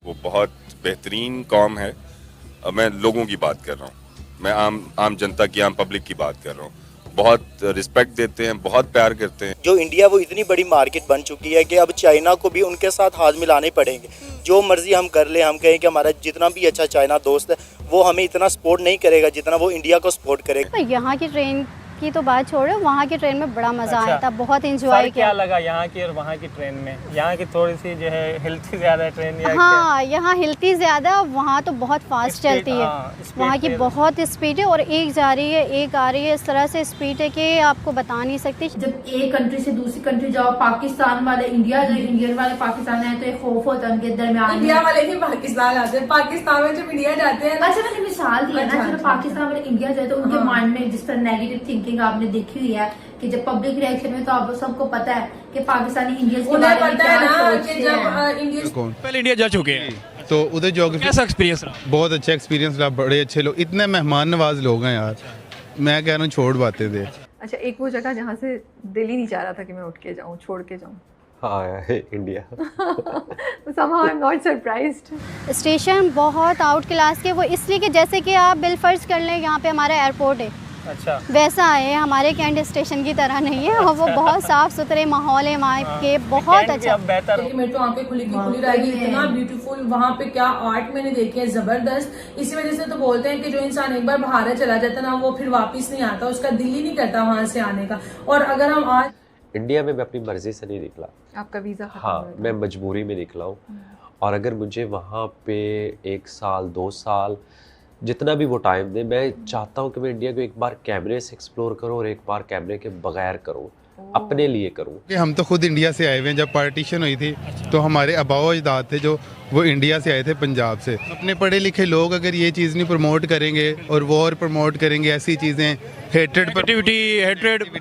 वो बहुत बेहतरीन कौम है। मैं लोगों की बात कर रहा हूँ, मैं आम जनता की, आम पब्लिक की बात कर रहा हूँ। बहुत रिस्पेक्ट देते हैं, बहुत प्यार करते हैं। जो इंडिया वो इतनी बड़ी मार्केट बन चुकी है कि अब चाइना को भी उनके साथ हाथ मिलाने पड़ेंगे। जो मर्जी हम कर ले, हम कहें कि हमारा जितना भी अच्छा चाइना दोस्त है वो हमें इतना सपोर्ट नहीं करेगा जितना वो इंडिया को सपोर्ट करेगा। तो यहाँ की ट्रेन की तो बात छोड़ो, वहाँ की ट्रेन में बड़ा मज़ा अच्छा। आया था, बहुत एंजॉय फर्क किया। क्या लगा यहाँ की और वहाँ की ट्रेन में? यहाँ की थोड़ी सी जो है हिलती ज़्यादा है ट्रेन या हाँ, यहाँ हिलती ज़्यादा, वहाँ तो बहुत फास्ट स्पीड, चलती है। हाँ, स्पीड वहाँ की तेज। बहुत स्पीड है और एक जा रही है एक आ रही है, इस तरह से स्पीड है कि आपको बता नहीं सकती। जब एक कंट्री से दूसरी कंट्री जाओ, पाकिस्तान वाले इंडिया जो इंडियन वाले पाकिस्तान आए तो एक खौफ होता है उनके दरमियान। इंडिया वाले भी पाकिस्तान आते हैं, पाकिस्तान में जब इंडिया जाते हैं। अच्छा, मैंने मिसाल दी है ना, जब पाकिस्तान वाले इंडिया जाए तो उनके माइंड में जिस तरह नेगेटिव थिंकिंग आपने देखी हुई है कि जब पब्लिक रिएक्शन में तो आप सबको पता है कि पाकिस्तानी इंडियंस के उन्हें बारे में पता क्या है ना सोचते कि हैं। जब इंडिया पहले इंडिया जा चुके हैं तो उधर ज्योग्राफी कैसा एक्सपीरियंस रहा? बहुत अच्छा एक्सपीरियंस रहा। बड़े अच्छे लोग, इतने मेहमान नवाज लोग हैं यार, मैं कह रहा हूँ छोड़ पाते थे। अच्छा, एक वो जगह जहाँ से दिल ही नहीं चाह रहा था कि मैं उठ के जाऊँ, छोड़ के जाऊँ। हाँ, India. Somehow I'm not surprised. Station बहुत आउट क्लास के, वो इसलिए कि जैसे कि आप बिल फर्ज कर लें, यहाँ पे हमारा एयरपोर्ट है, अच्छा वैसा है, हमारे कैंट स्टेशन की तरह नहीं है। और वो बहुत साफ सुथरे माहौल है वहाँ के, बहुत अच्छा। अब बेहतर कि मेरे तो आंखें खुली की खुली रहेगी, इतना ब्यूटीफुल वहाँ पे क्या आर्ट मैंने देखे है, जबरदस्त। इसी वजह से तो बोलते हैं कि जो इंसान एक बार बाहर चला जाता है ना, वो फिर वापस नहीं आता, उसका दिल ही नहीं करता वहां से आने का। और अगर हम आज इंडिया में मैं अपनी मर्जी से नहीं निकला। आपका वीज़ा खत्म हाँ, हो गया था। मैं मजबूरी में निकला हूँ। और अगर मुझे वहाँ पे 1 साल 2 साल जितना भी वो टाइम दे, मैं चाहता हूँ कि मैं इंडिया को एक बार कैमरे से एक्सप्लोर करूँ और एक बार कैमरे के बगैर करूँ, अपने लिए करूँ। कि हम तो खुद इंडिया से आए हुए हैं। जब पार्टीशन हुई थी तो हमारे आबाओ अजदाद थे जो वो इंडिया से आए थे, पंजाब से। अपने पढ़े लिखे लोग अगर ये चीज़ नहीं प्रमोट करेंगे और वॉर प्रमोट करेंगे, ऐसी चीज़ें हेट्रेड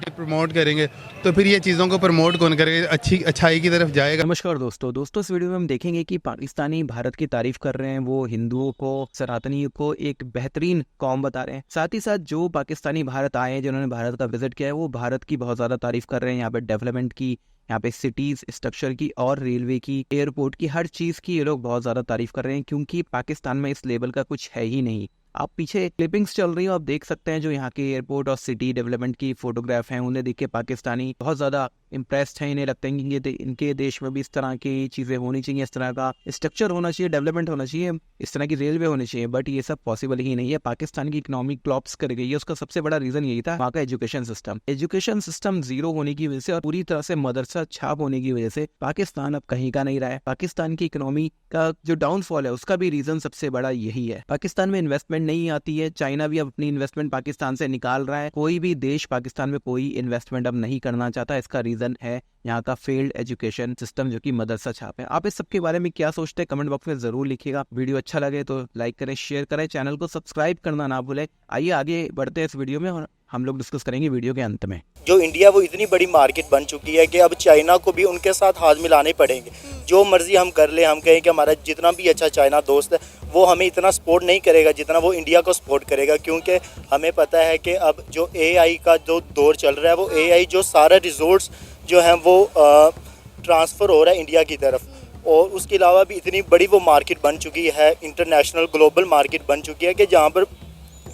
प्रमोट करेंगे, तो फिर ये चीज़ों को प्रमोट कौन करेगा? अच्छाई की तरफ जाएगा। नमस्कार दोस्तों, इस वीडियो में हम देखेंगे कि पाकिस्तानी भारत की तारीफ कर रहे हैं, वो हिंदुओं को, सनातनियों को एक बेहतरीन कौम बता रहे हैं। साथ ही साथ जो पाकिस्तानी भारत आए हैं, जिन्होंने भारत का विजिट किया है, वो भारत की बहुत ज़्यादा तारीफ कर रहे हैं। यहाँ पे डेवलपमेंट की, यहाँ पे सिटीज़ स्ट्रक्चर की और रेलवे की, एयरपोर्ट की, हर चीज़ की ये लोग बहुत ज़्यादा तारीफ कर रहे हैं, क्योंकि पाकिस्तान में इस लेवल का कुछ है ही नहीं। आप पीछे क्लिपिंग्स चल रही हो, आप देख सकते हैं जो यहाँ के एयरपोर्ट और सिटी डेवलपमेंट की फोटोग्राफ हैं, उन्हें देख के पाकिस्तानी बहुत ज़्यादा इम्प्रेस्ड हैं। इन्हें लगता है कि इनके देश में भी इस तरह की चीज़ें होनी चाहिए, इस तरह का स्ट्रक्चर होना चाहिए, डेवलपमेंट होना चाहिए, इस तरह की रेलवे होनी चाहिए। बट ये सब पॉसिबल ही नहीं है। पाकिस्तान की इकोनॉमी क्लॉप्स कर गई है, उसका सबसे बड़ा रीज़न यही था, वहाँ का एजुकेशन सिस्टम जीरो होने की वजह से और पूरी तरह से मदरसा छाप होने की वजह से पाकिस्तान अब कहीं का नहीं रहा है। पाकिस्तान की इकोनॉमी का जो डाउनफॉल है, उसका भी रीज़न सबसे बड़ा यही है। पाकिस्तान में इन्वेस्टमेंट नहीं आती है। चाइना भी अब अपनी इन्वेस्टमेंट पाकिस्तान से निकाल रहा है। कोई भी देश पाकिस्तान में कोई इन्वेस्टमेंट अब नहीं करना चाहता। इसका रीजन है यहाँ का फेल्ड एजुकेशन सिस्टम, जो कि मदरसा छाप है। आप इस सब के बारे में क्या सोचते हैं, कमेंट बॉक्स में जरूर लिखिएगा। वीडियो अच्छा लगे तो लाइक करें, शेयर करें, चैनल को सब्सक्राइब करना ना भूलें। आइए आगे बढ़ते हैं इस वीडियो में और हम लोग डिस्कस करेंगे वीडियो के अंत में। जो इंडिया वो इतनी बड़ी मार्केट बन चुकी है कि अब चाइना को भी उनके साथ हाथ मिलाने पड़ेंगे। जो मर्जी हम कर ले, हम कहें कि हमारा जितना भी अच्छा चाइना दोस्त है वो हमें इतना सपोर्ट नहीं करेगा जितना वो इंडिया को सपोर्ट करेगा, क्योंकि हमें पता है कि अब जो AI का जो दौर चल रहा है, वो AI जो सारा रिजोर्ट्स जो हैं वो ट्रांसफ़र हो रहा है इंडिया की तरफ। और उसके अलावा भी इतनी बड़ी वो मार्केट बन चुकी है, इंटरनेशनल ग्लोबल मार्केट बन चुकी है कि जहाँ पर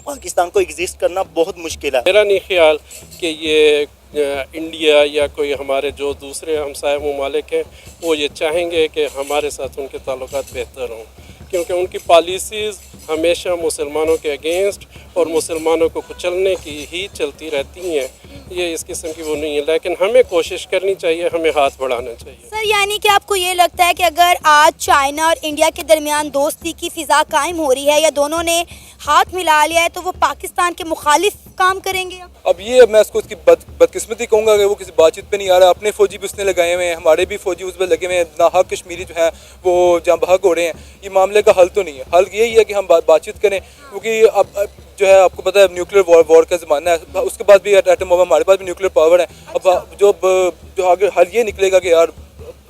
पाकिस्तान को एग्जिस्ट करना बहुत मुश्किल है। मेरा नहीं ख्याल कि ये इंडिया या कोई हमारे जो दूसरे हमसाय ममालिक हैं वो ये चाहेंगे कि हमारे साथ उनके ताल्लुकात बेहतर हों, क्योंकि उनकी पॉलिसीज़ हमेशा मुसलमानों के अगेंस्ट और मुसलमानों को कुचलने की ही चलती रहती हैं। ये इस किस्म की वो नहीं है, लेकिन हमें कोशिश करनी चाहिए, हमें हाथ बढ़ाना चाहिए। सर, यानी कि आपको ये लगता है कि अगर आज चाइना और इंडिया के दरमियान दोस्ती की फ़िज़ा कायम हो रही है या दोनों ने हाथ मिला लिया है, तो वो पाकिस्तान के मुखालिफ काम करेंगे? अब ये मैं इसको उसकी बदकिस्मती कहूँगा कि वो किसी बातचीत पे नहीं आ रहा। अपने फ़ौजी भी उसने लगाए हुए हैं, हमारे भी फ़ौजी उस पर लगे हुए हैं। नाहक कश्मीरी जो हैं वो जहाँ बहक हो रहे हैं, ये मामले का हल तो नहीं है। हल यही है कि हम बातचीत करें, क्योंकि अब जो है आपको पता है न्यूक्लियर वॉर का ज़माना है। उसके बाद भी एटम बम, हमारे पास भी न्यूक्लियर पावर है। अब जो आगे हल ये निकलेगा कि यार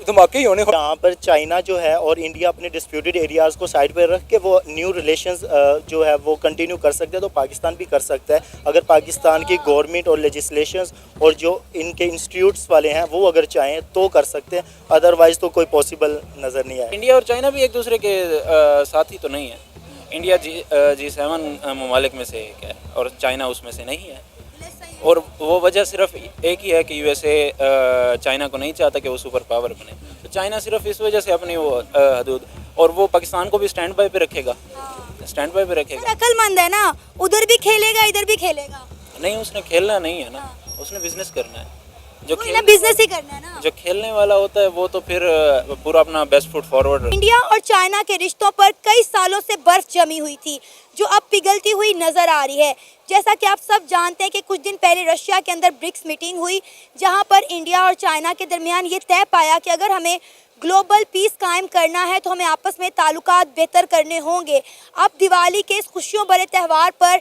धमाके ही होने। यहाँ पर चाइना जो है और इंडिया अपने डिस्प्यूटेड एरियाज़ को साइड पर रख के वो न्यू रिलेशंस जो है वो कंटिन्यू कर सकते हैं, तो पाकिस्तान भी कर सकता है अगर पाकिस्तान की गवर्नमेंट और लेजिस्लेशंस और जो इनके इंस्टीट्यूट्स वाले हैं वो अगर चाहें तो कर सकते हैं, अदरवाइज़ तो कोई पॉसिबल नज़र नहीं आया। इंडिया और चाइना भी एक दूसरे के साथी तो नहीं है। इंडिया G7 ममालिक में से एक है और चाइना उसमें से नहीं है, और वो वजह सिर्फ एक ही है कि USA चाइना को नहीं चाहता कि वो सुपर पावर बने, तो चाइना सिर्फ इस वजह से अपनी वो हदूद, और वो पाकिस्तान को भी स्टैंड बाय पे रखेगा, स्टैंड बाय पे रखेगा। अक्लमंद है ना, उधर भी खेलेगा इधर भी खेलेगा। नहीं, उसने खेलना नहीं है ना, उसने बिजनेस करना है। जो बिजनेस ही करना है ना, जो खेलने वाला होता है वो तो फिर पूरा अपना बेस्ट फुट फॉरवर्ड। इंडिया और चाइना के रिश्तों पर कई सालों से बर्फ जमी हुई थी जो अब पिघलती हुई नजर आ रही है। जैसा कि आप सब जानते हैं कि कुछ दिन पहले रशिया के अंदर ब्रिक्स मीटिंग हुई, जहां पर इंडिया और चाइना के दरमियान ये तय पाया कि अगर हमें ग्लोबल पीस कायम करना है तो हमें आपस में ताल्लुकात बेहतर करने होंगे। अब दिवाली के इस खुशियों भरे त्यौहार पर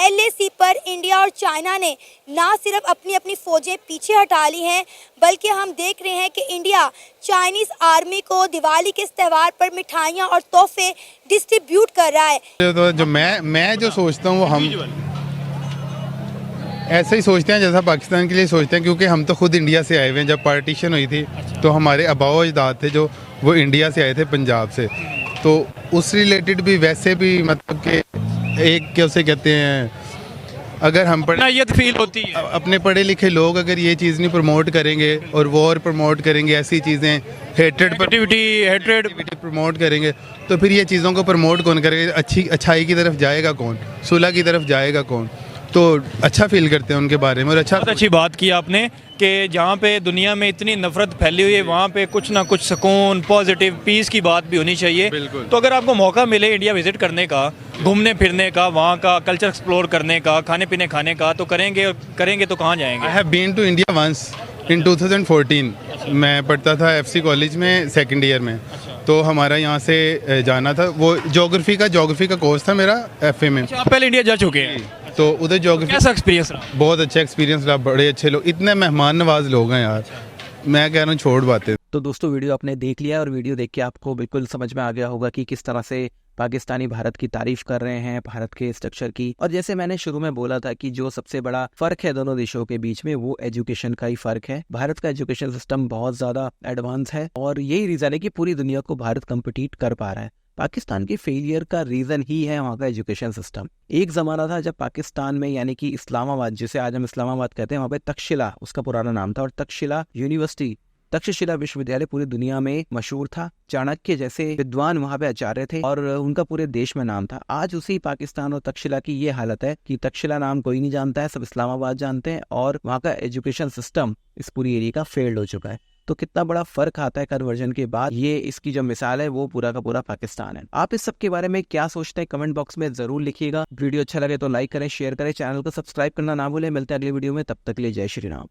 LAC पर इंडिया और चाइना ने ना सिर्फ अपनी अपनी फौजें पीछे हटा ली हैं, बल्कि हम देख रहे हैं कि इंडिया चाइनीज़ आर्मी को दिवाली के इस त्यौहार पर मिठाइयाँ और तोहफे डिस्ट्रीब्यूट कर रहा है। तो जो मैं जो सोचता हूँ वो हम ऐसे ही सोचते हैं जैसा पाकिस्तान के लिए सोचते हैं, क्योंकि हम तो खुद इंडिया से आए हुए हैं। जब पार्टीशन हुई थी तो हमारे आबाओ अजदाद थे जो वो इंडिया से आए थे, पंजाब से, तो उस रिलेटेड भी वैसे भी मतलब कि एक क्या उसे कहते हैं, अगर हम फील होती है अपने पढ़े लिखे लोग अगर ये चीज़ नहीं प्रमोट करेंगे और वॉर प्रमोट करेंगे, ऐसी चीज़ें हेट्रेड प्रमोट करेंगे, तो फिर ये चीज़ों को प्रमोट कौन करेगा? अच्छाई की तरफ जाएगा कौन? सुलह की तरफ जाएगा कौन? तो अच्छा फील करते हैं उनके बारे में। और बहुत अच्छी बात की आपने कि जहाँ पे दुनिया में इतनी नफरत फैली हुई है वहाँ पे कुछ ना कुछ सुकून, पॉजिटिव, पीस की बात भी होनी चाहिए। तो अगर आपको मौका मिले इंडिया विजिट करने का, घूमने फिरने का, वहाँ का कल्चर एक्सप्लोर करने का, खाने पीने खाने का, तो करेंगे तो कहाँ जाएंगे? I have been to India once in 2014। मैं पढ़ता था FC कॉलेज में सेकेंड ईयर में, तो हमारा यहाँ से जाना था, वो ज्योग्राफी का कोर्स था मेरा FA में। आप पहले इंडिया जा चुके हैं? तो उधर ज्योग्राफी कैसा एक्सपीरियंस रहा? बहुत अच्छा एक्सपीरियंस रहा, बड़े अच्छे लोग, इतने मेहमान नवाज लोग हैं यार, मैं कह रहा हूँ छोड़ बातें। तो दोस्तों वीडियो आपने देख लिया और वीडियो देख के आपको बिल्कुल समझ में आ गया होगा कि किस तरह से पाकिस्तानी भारत की तारीफ कर रहे हैं, भारत के स्ट्रक्चर की। और जैसे मैंने शुरू में बोला था कि जो सबसे बड़ा फर्क है दोनों देशों के बीच में वो एजुकेशन का ही फर्क है। भारत का एजुकेशन सिस्टम बहुत ज्यादा एडवांस है और यही रीजन है कि पूरी दुनिया को भारत कम्पिटिट कर पा रहा है। पाकिस्तान के फेलियर का रीजन ही है वहाँ का एजुकेशन सिस्टम। एक जमाना था जब पाकिस्तान में यानी कि इस्लामाबाद, जिसे आज हम इस्लामाबाद कहते हैं, वहाँ पे तक्षशिला उसका पुराना नाम था, और तक्षशिला यूनिवर्सिटी, तक्षशिला विश्वविद्यालय पूरी दुनिया में मशहूर था। चाणक्य जैसे विद्वान वहाँ पे आचार्य थे और उनका पूरे देश में नाम था। आज उसी पाकिस्तान और तक्षशिला की ये हालत है कि तक्षशिला नाम कोई नहीं जानता है, सब इस्लामाबाद जानते हैं, और वहाँ का एजुकेशन सिस्टम इस पूरी एरिया का फेल्ड हो चुका है। तो कितना बड़ा फर्क आता है कन्वर्जन के बाद, ये इसकी जो मिसाल है वो पूरा का पूरा पाकिस्तान है। आप इस सब के बारे में क्या सोचते हैं कमेंट बॉक्स में जरूर लिखिएगा। वीडियो अच्छा लगे तो लाइक करें, शेयर करें, चैनल को सब्सक्राइब करना ना भूलें। मिलते हैं अगले वीडियो में, तब तक के लिए जय श्री राम।